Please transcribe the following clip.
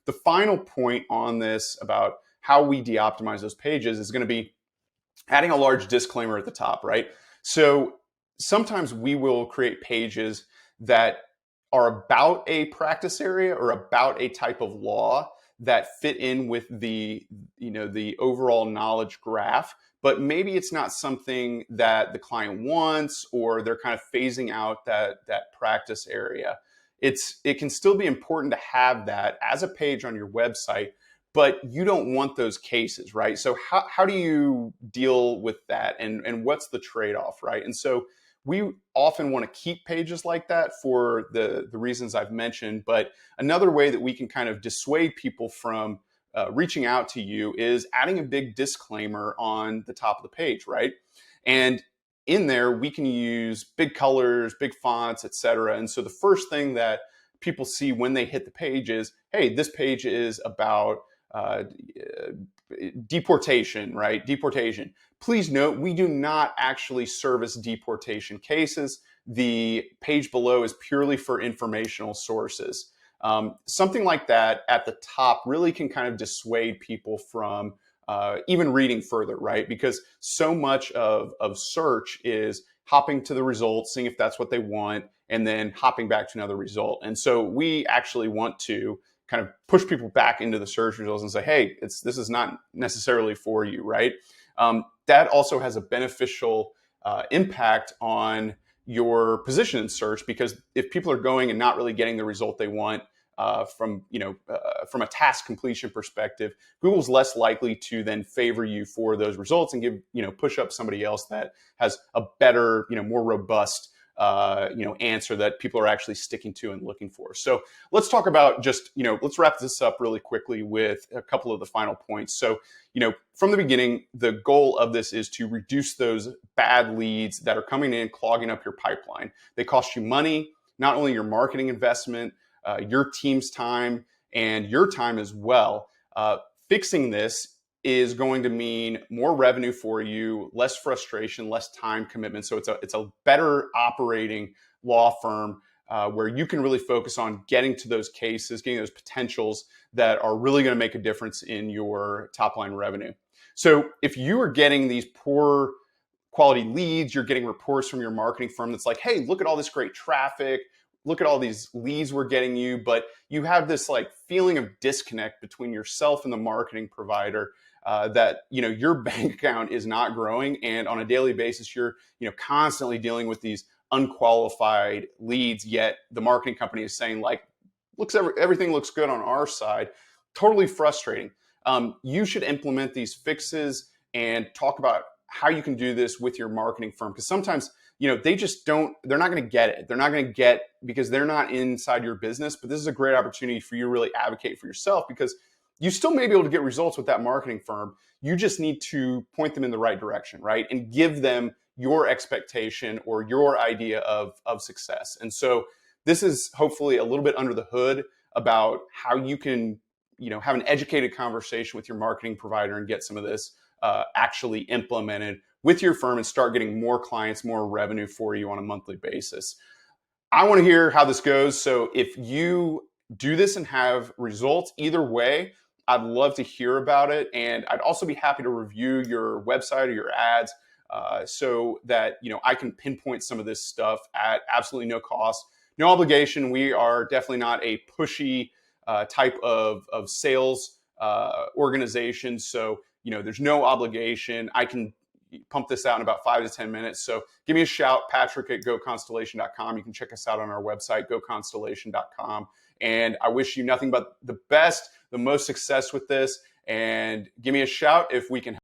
the final point on this about how we de-optimize those pages is going to be adding a large disclaimer at the top, right? So sometimes we will create pages that are about a practice area or about a type of law that fit in with the overall knowledge graph, but maybe it's not something that the client wants, or they're kind of phasing out that practice area. It can still be important to have that as a page on your website, but you don't want those cases, right? So how do you deal with that, and what's the trade-off, right? And so we often want to keep pages like that for the reasons I've mentioned, but another way that we can kind of dissuade people from reaching out to you is adding a big disclaimer on the top of the page, right? And in there, we can use big colors, big fonts, etc. And so the first thing that people see when they hit the page is, hey, this page is about deportation, right? Deportation. Please note, we do not actually service deportation cases. The page below is purely for informational sources. Something like that at the top really can kind of dissuade people from even reading further, right? Because so much of search is hopping to the results, seeing if that's what they want, and then hopping back to another result. And so we actually want to kind of push people back into the search results and say, hey, this is not necessarily for you, right? That also has a beneficial impact on your position in search, because if people are going and not really getting the result they want from a task completion perspective, Google's less likely to then favor you for those results and push up somebody else that has a better, more robust answer that people are actually sticking to and looking for. So let's talk about let's wrap this up really quickly with a couple of the final points. So, from the beginning, the goal of this is to reduce those bad leads that are coming in, clogging up your pipeline. They cost you money, not only your marketing investment, your team's time, and your time as well. Fixing this is going to mean more revenue for you, less frustration, less time commitment. So it's a better operating law firm where you can really focus on getting to those cases, getting those potentials that are really going to make a difference in your top line revenue. So if you are getting these poor quality leads, you're getting reports from your marketing firm that's like, hey, look at all this great traffic, look at all these leads we're getting you, but you have this feeling of disconnect between yourself and the marketing provider, that your bank account is not growing, and on a daily basis you're constantly dealing with these unqualified leads, yet the marketing company is saying everything looks good on our side. Totally frustrating. You should implement these fixes and talk about how you can do this with your marketing firm, because sometimes they're not going to get it. They're not going to get, because they're not inside your business. But this is a great opportunity for you to really advocate for yourself, because you still may be able to get results with that marketing firm. You just need to point them in the right direction, right? And give them your expectation or your idea of success. And so this is hopefully a little bit under the hood about how you can, have an educated conversation with your marketing provider and get some of this actually implemented with your firm and start getting more clients, more revenue for you on a monthly basis. I want to hear how this goes. So if you do this and have results, either way, I'd love to hear about it. And I'd also be happy to review your website or your ads so that I can pinpoint some of this stuff at absolutely no cost, no obligation. We are definitely not a pushy type of sales organization. So there's no obligation. I can pump this out in about 5 to 10 minutes. So give me a shout, Patrick at goconstellation.com. You can check us out on our website, goconstellation.com. And I wish you nothing but the best, the most success with this. And give me a shout if we can help.